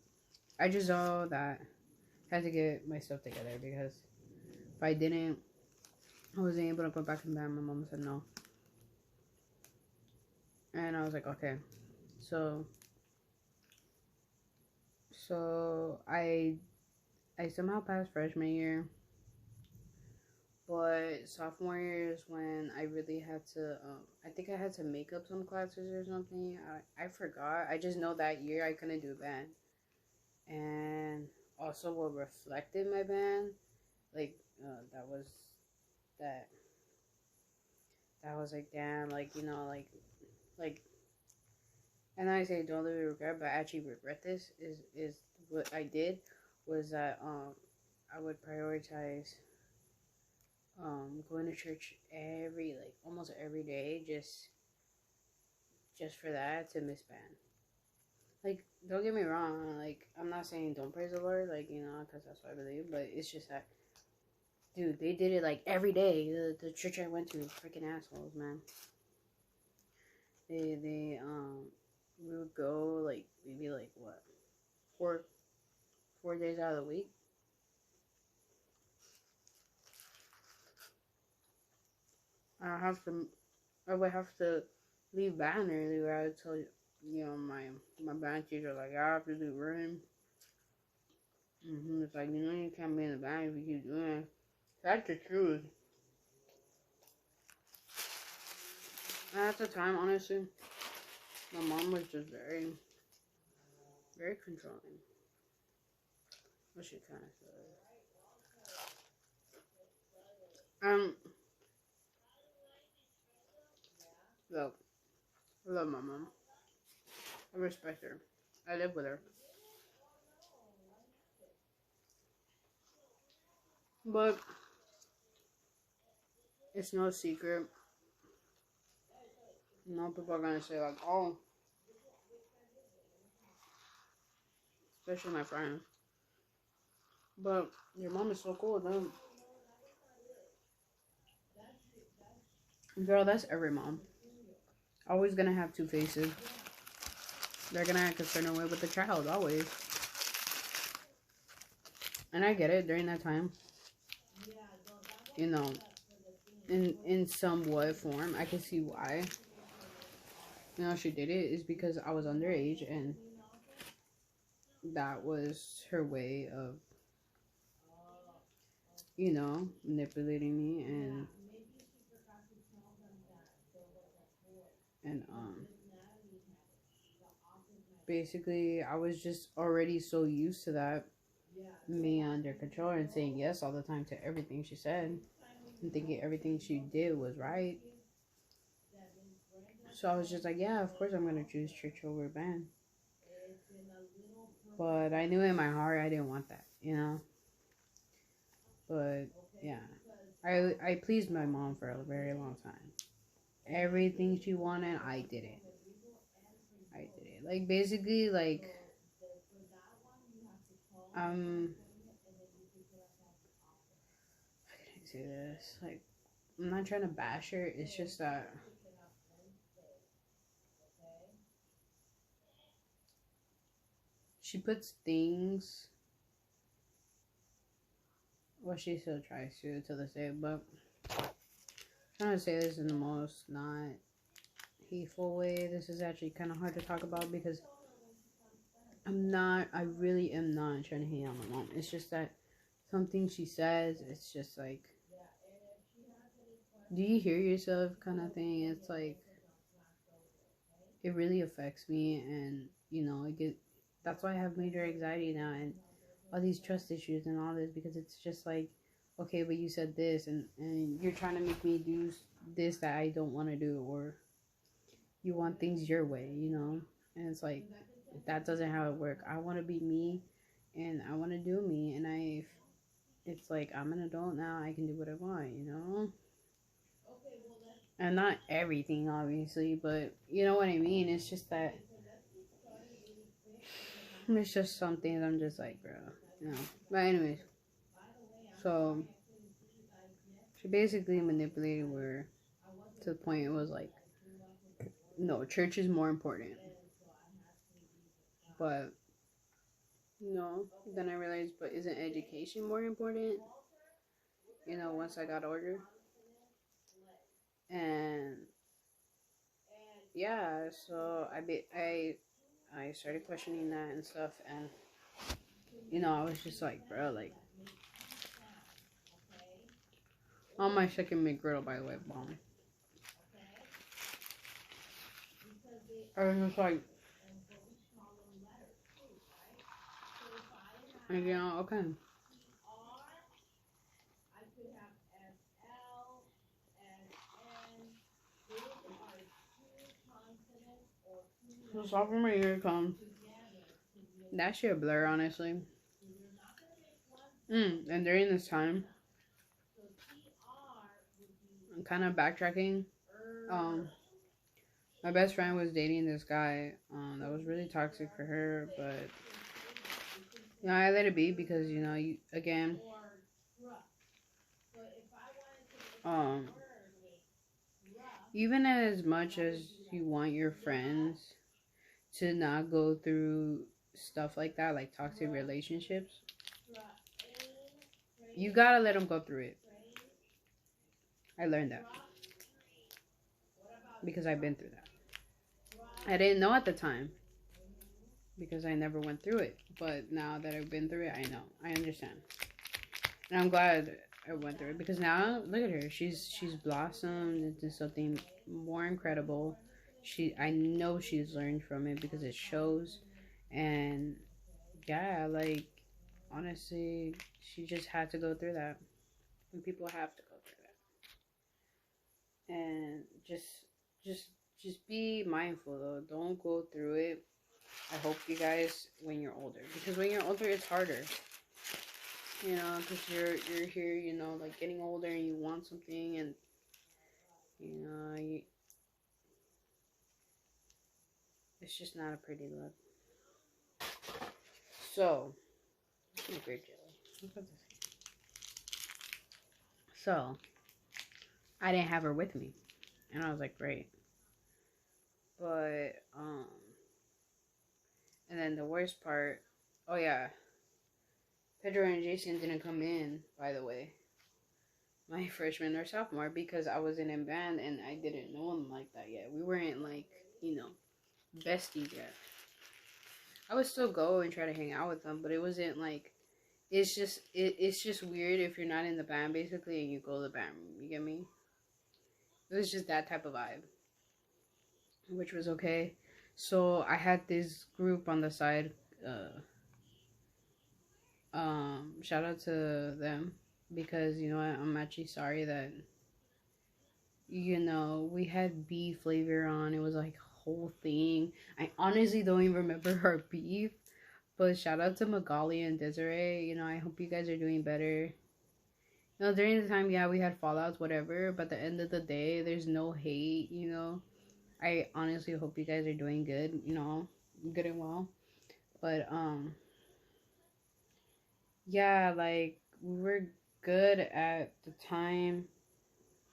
I just know that I had to get my stuff together because if I didn't, I wasn't able to go back in band. My mom said no, and I was like, okay, so I somehow passed freshman year. But sophomore year is when I really had to, I think I had to make up some classes or something. I forgot. I just know that year I couldn't do band. And also what reflected my band, like, that was, that, that was like, damn, like, like, and I say don't really regret, but I actually regret this, is what I did was that, I would prioritize going to church almost every day, just for that, to miss band. Like, don't get me wrong. Like, I'm not saying don't praise the Lord, like, you know, because that's what I believe. But it's just that, dude, they did it like every day. The church I went to, freaking assholes, man. We would go like maybe like what, four days out of the week. I would have to leave band early. Where I would tell you know, my band teacher like I have to do room. It's like, you know, you can't be in the band if you keep doing it. That's the truth. And at the time, honestly, my mom was just very, very controlling. What she kind of said. Look, I love my mom. I respect her. I live with her. But it's no secret. You know, people are gonna say like, oh, especially my friends. But your mom is so cool, though. Girl, that's every mom. Always gonna have two faces. They're gonna act a certain way with the child, always. And I get it during that time. You know, in somewhat form, I can see why. You know, she did it is because I was underage, and that was her way of, you know, manipulating me and basically I was just already so used to that, me under control and saying yes all the time to everything she said and thinking everything she did was right. So I was just like, yeah, of course I'm gonna choose church over band. But I knew in my heart I didn't want that, you know. But yeah, I pleased my mom for a very long time. Everything she wanted, I did it. Like basically, like how can I say this? Like, I'm not trying to bash her. It's just that she puts things. Well, she still tries to this day, but I'm trying to say this in the most not hateful way. This is actually kind of hard to talk about because I really am not trying to hate on my mom. It's just that something she says, it's just like, do you hear yourself kind of thing? It's like, it really affects me, and, you know, that's why I have major anxiety now, and all these trust issues and all this, because it's just like, okay, but you said this, and you're trying to make me do this that I don't want to do, or you want things your way, you know? And it's like, that doesn't how it work. I want to be me, and I want to do me, and it's like, I'm an adult now, I can do what I want, you know? And not everything, obviously, but you know what I mean? It's just that, it's just some things I'm just like, bro, you know? But anyways, so, she basically manipulated her to the point it was like, no, church is more important. But no, then I realized, but isn't education more important? You know, once I got older. And yeah, so I started questioning that and stuff, and you know, I was just like, bro, like, on my second McGriddle, by the way, bomb. I was just like, and, you know, okay. So sophomore year comes. That shit a blur, honestly. And during this time, I'm kind of backtracking. My best friend was dating this guy that was really toxic for her, but you know, I let it be because, you know, you again, um, even as much as you want your friends to not go through stuff like that, like toxic relationships, you gotta let them go through it. I learned that because I've been through that. I didn't know at the time because I never went through it, but now that I've been through it, I know. I understand. And I'm glad I went through it because now look at her. She's blossomed into something more incredible. I know she's learned from it because it shows. And yeah, like honestly, she just had to go through that. And people have to go through that. And just just be mindful though. Don't go through it. I hope you guys when you're older, because when you're older it's harder. You know, because you're here, you know, like getting older and you want something, and you know, it's just not a pretty look. So, grape jelly. So, I didn't have her with me, and I was like, great. But and then the worst part, oh yeah, Pedro and Jason didn't come in, by the way, my freshman or sophomore, because I wasn't in band and I didn't know them like that yet. We weren't like, you know, besties yet. I would still go and try to hang out with them, but it wasn't like, it's just weird if you're not in the band basically and you go to the band room. You get me? It was just that type of vibe, which was okay. So I had this group on the side. Shout out to them because you know what? I'm actually sorry that you know we had beef flavor on. It was like a whole thing. I honestly don't even remember our beef. But shout out to Magali and Desiree. You know, I hope you guys are doing better. You know, during the time, yeah, we had fallouts, whatever. But at the end of the day, there's no hate, you know. I honestly hope you guys are doing good, you know, good and well. But, yeah, like, we were good at the time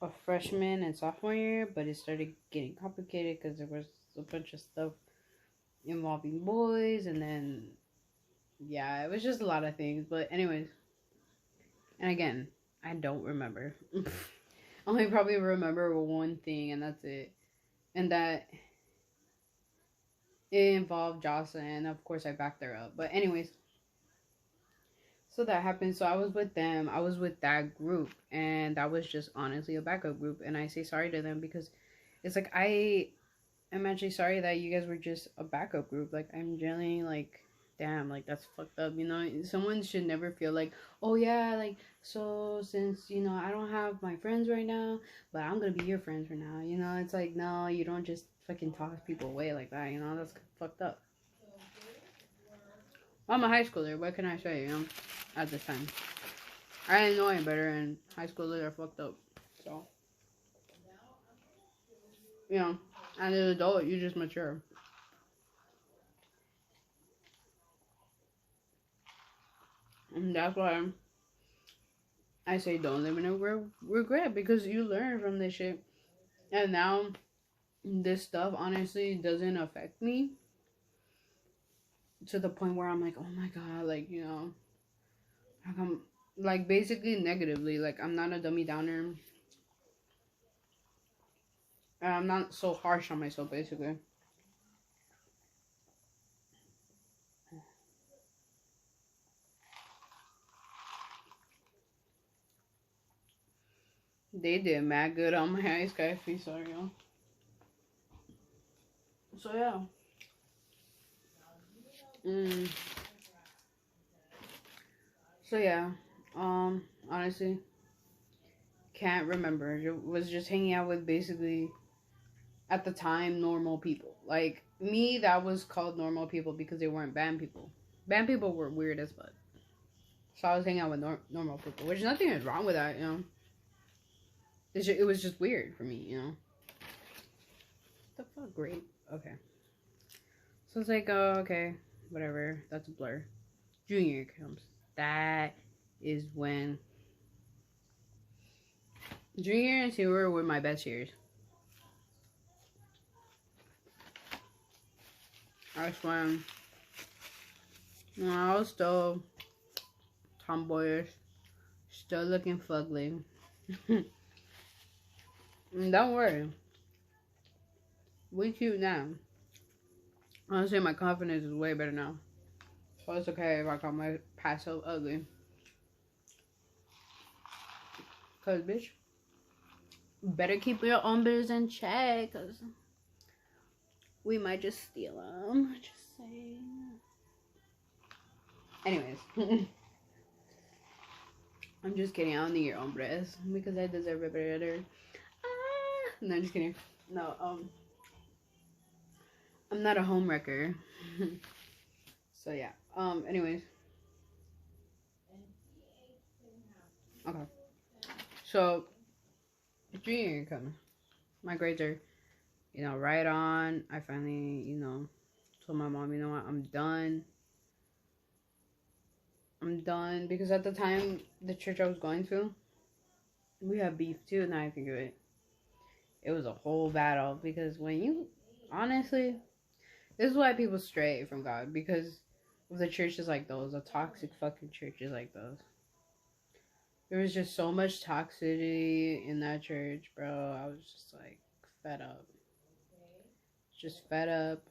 of freshman and sophomore year. But it started getting complicated because there was a bunch of stuff involving boys. And then, yeah, it was just a lot of things. But anyways. And again, I don't remember. I only probably remember one thing, and that's it. And that it involved Jocelyn, and of course I backed her up. But anyways, so that happened. So I was with them. I was with that group, and that was just honestly a backup group. And I say sorry to them because it's like I am actually sorry that you guys were just a backup group. Like I'm genuinely like, damn, like that's fucked up, you know. Someone should never feel like, oh yeah, like so since you know I don't have my friends right now, but I'm gonna be your friends for now, you know. It's like, no, you don't just fucking toss people away like that, you know. That's fucked up. I'm a high schooler, what can I say, you know, at this time I didn't know any better, and high schoolers are fucked up. So you know, as an adult you just mature. And that's why I say don't live in a regret, because you learn from this shit. And now this stuff honestly doesn't affect me to the point where I'm like, oh my god, like, you know, how come, like, basically negatively. Like, I'm not a dummy downer. And I'm not so harsh on myself, basically. They did mad good on my ice coffee, sorry, y'all. So, yeah. So, yeah. Honestly, can't remember. It was just hanging out with basically at the time normal people. Like me, that was called normal people because they weren't band people. Band people were weird as fuck. So I was hanging out with normal people, which nothing is wrong with that, you know. It was just weird for me, you know. The fuck, grape? Okay. So it's like, oh, okay, whatever. That's a blur. Junior year comes. That is when junior and senior were my best years. That's when I was still tomboyish, still looking fugly. Don't worry, we cute now. Honestly, my confidence is way better now. So it's okay if I call my past self ugly. Cause bitch, better keep your own business in check, cause we might just steal them. Just saying. Anyways. I'm just kidding. I don't need your own breasts because I deserve it better. No, I'm just kidding. No, I'm not a home wrecker. So yeah. Anyways. Okay. So junior year coming. My grades are, right on. I finally, told my mom, you know what, I'm done. I'm done because at the time the church I was going to, we had beef too. Now I think of it, it was a whole battle because honestly, this is why people stray from God, because of the churches like those, the toxic fucking churches like those. There was just so much toxicity in that church, bro. I was just like fed up. Just fed up.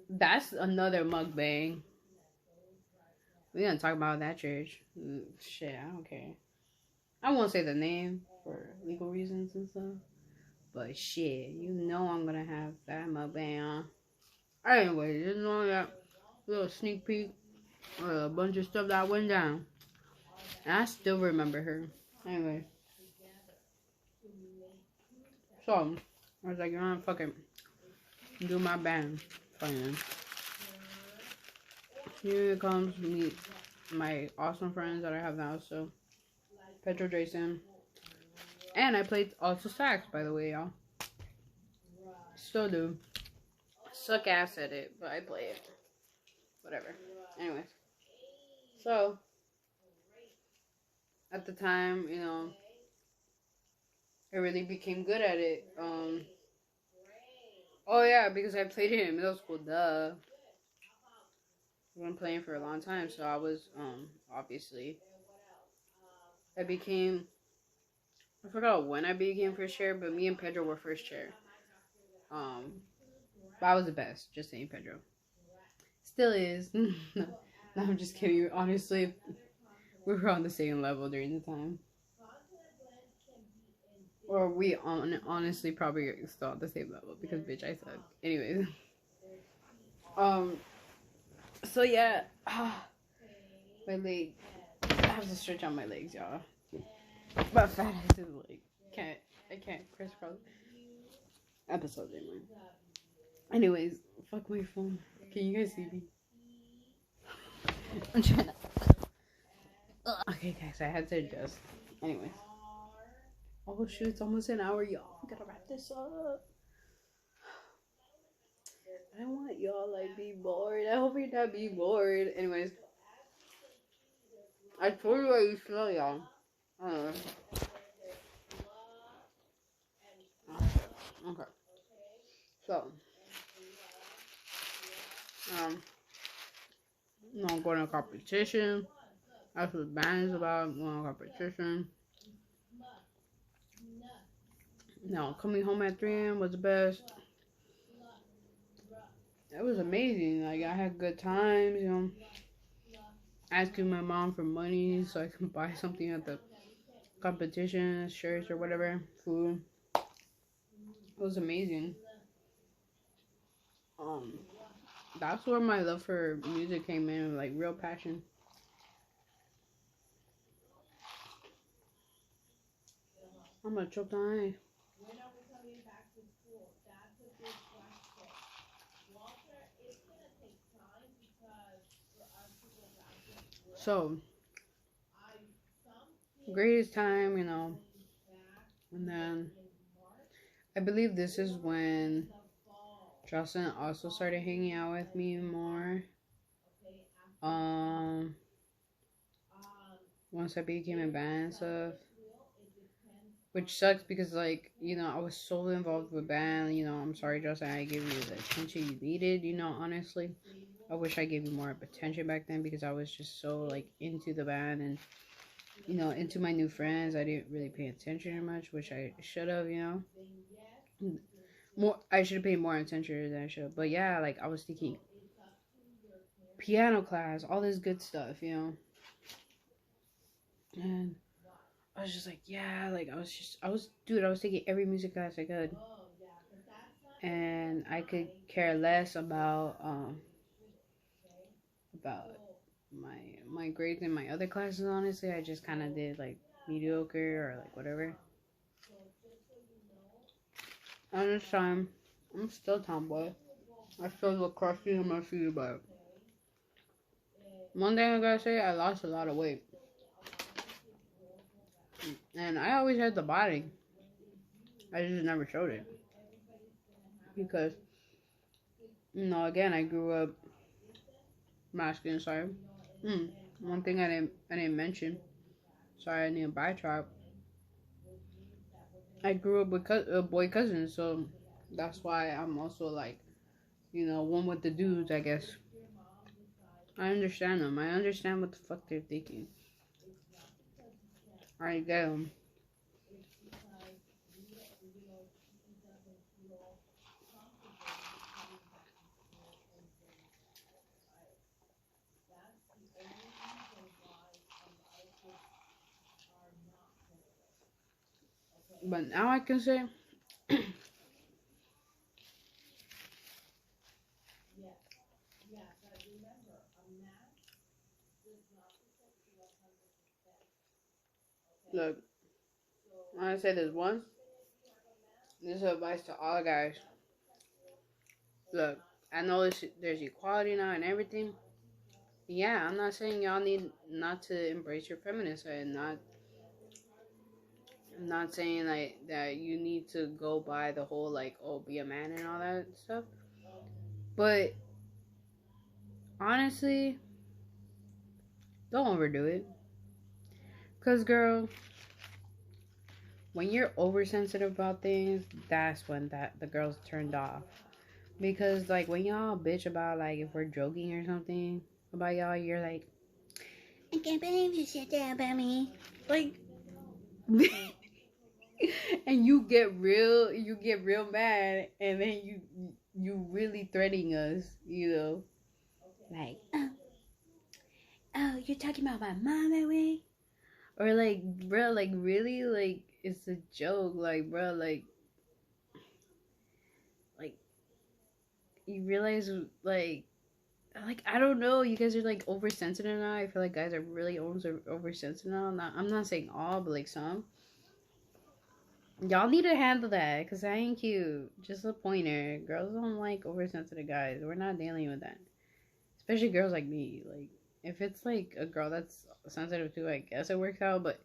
That's another mukbang. We're gonna talk about that church. Shit, I don't care. I won't say the name for legal reasons and stuff. But shit, I'm gonna have that mukbang on. Anyway, this is only that little sneak peek of a bunch of stuff that went down. And I still remember her. Anyway. So, I was like, fucking do my band. Fine. Here comes meet my awesome friends that I have now. So, Pedro, Jason. And I played also sax, by the way, y'all. Still do. Suck ass at it, but I play it. Whatever. Anyways. So, at the time, I really became good at it. Oh yeah, because I played it in middle school, duh. I've been playing for a long time, so I was, obviously. I forgot when I became first chair, but me and Pedro were first chair. But I was the best, just saying, Pedro. Still is. No, I'm just kidding. Honestly, we were on the same level during the time. Or we honestly probably still at the same level because bitch, I suck. Anyways. So yeah. My leg. I have to stretch out my legs, y'all. But fat ass is like I can't crisscross episodes anymore. Anyways, fuck my phone. Can you guys see me? I'm trying to. Okay, guys, I had to adjust. Anyways. Oh shoot, it's almost an hour, y'all. We gotta wrap this up. I don't want y'all be bored. I hope you're not be bored. Anyways. I told you what you feel, y'all. I don't know. Okay. So, I'm going to competition. That's what the band is about. Going to competition. No, coming home at 3 a.m. was the best. It was amazing. Like, I had good times, asking my mom for money so I can buy something at the competition, shirts or whatever, food. It was amazing. That's where my love for music came in, like real passion. I'm gonna choke on it. So, greatest time, And then I believe this is when Jocelyn also started hanging out with me more. Once I became a band and stuff. Which sucks because, like, you know, I was so involved with band. You know, I'm sorry, Justin, I gave you the attention you needed. You know, honestly, I wish I gave you more attention back then because I was just so, like, into the band and, you know, into my new friends. I didn't really pay attention much, which I should have, you know. I should have paid more attention than I should. But yeah, like, I was thinking piano class, all this good stuff, you know. And I was just like, yeah, like, I was taking every music class I could. And I could care less about my grades in my other classes, honestly. I just kind of did, like, mediocre or, like, whatever. And this time, I'm still tomboy. I still look crusty in my feet, but one thing I gotta say, I lost a lot of weight. And I always had the body. I just never showed it. Because, you know, again, I grew up masculine, sorry. One thing I didn't mention. Sorry, I need a backtrack. I grew up with boy cousins, so that's why I'm also, like, you know, one with the dudes, I guess. I understand them. I understand what the fuck they're thinking. I get them. But now I can say, look, I want to say this once. This is advice to all guys. Look, I know there's equality now and everything. Yeah, I'm not saying y'all need not to embrace your feminine side. I'm not saying, like, that you need to go by the whole, like, oh, be a man and all that stuff. But honestly, don't overdo it. Cause, girl, when you're oversensitive about things, that's when the girl's turned off. Because, like, when y'all bitch about, like, if we're joking or something about y'all, you're like, I can't believe you said that about me. Like, and you get real mad, and then you really threatening us, you know, like, oh, you're talking about my mom that way, or like, bro, like, really, like, it's a joke, like, bro, like you realize, like I don't know, you guys are, like, oversensitive now. I feel like guys are really oversensitive now. I'm not saying all, but, like, some. Y'all need to handle that, because that ain't cute. Just a pointer. Girls don't like oversensitive guys. We're not dealing with that. Especially girls like me. Like, if it's, like, a girl that's sensitive too, I guess it works out, but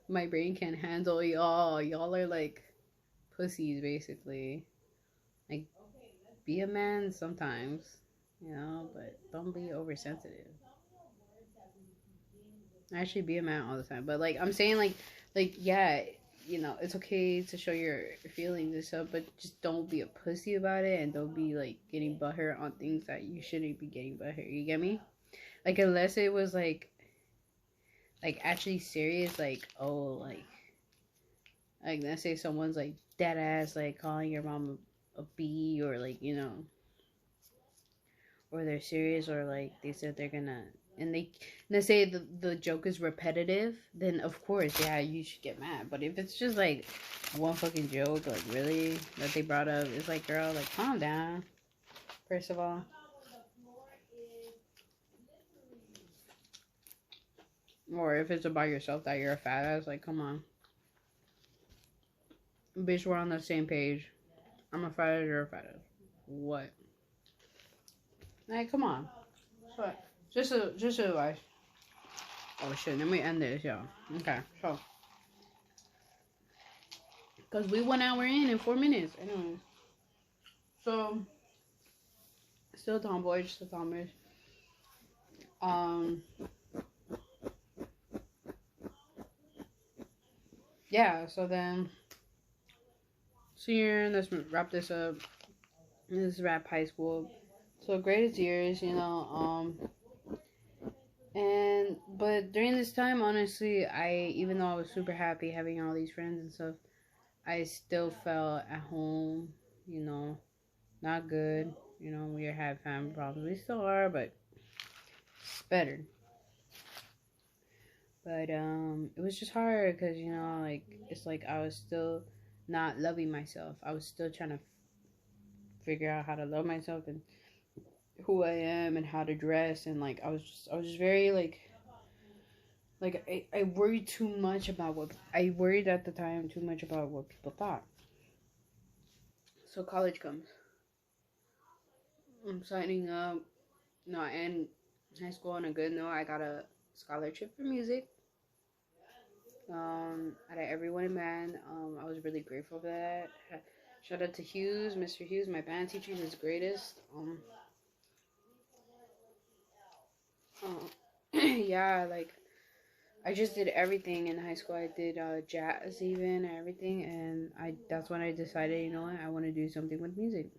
my brain can't handle y'all. Y'all are, like, pussies, basically. Like, be a man sometimes, you know, but don't be oversensitive. Actually, be a man all the time. But, like, I'm saying, like, yeah, you know, it's okay to show your feelings and stuff, but just don't be a pussy about it, and don't be, like, getting butthurt on things that you shouldn't be getting butthurt. You get me? Like, unless it was, like, actually serious, like, oh, like, let's say someone's, like, dead ass, like, calling your mom a B, or, like, you know, or they're serious, or, like, they said they're gonna, and they say the joke is repetitive, then of course, yeah, you should get mad. But if it's just, like, one fucking joke, like, really, that they brought up, it's like, girl, like, calm down, first of all. Or if it's about yourself that you're a fat ass, like, come on. Bitch, we're on the same page. I'm a fat ass, you're a fat ass. What? Like, come on. What? Just advice. Oh shit, let me end this, y'all. Okay, so Because we 1 hour in 4 minutes. Anyways. So, still tomboy, still tomboy. Yeah, so then, senior, let's wrap this up. Let's wrap high school. So, greatest years, you know, but during this time, honestly, even though I was super happy having all these friends and stuff, I still felt at home, you know, not good. You know, we had family problems. We still are, but it's better. But it was just hard because, you know, like, it's like I was still not loving myself. I was still trying to figure out how to love myself and who I am and how to dress, and like I was just very I worried too much about what I worried at the time too much about what people thought. So college comes. I'm signing up. No, and high school on a good note. I got a scholarship for music. Out of everyone in band, I was really grateful for that. Shout out to Hughes, Mr. Hughes, my band teacher. He's the greatest. Yeah, like I just did everything in high school. I did jazz even and everything, and that's when I decided, you know what, I want to do something with music.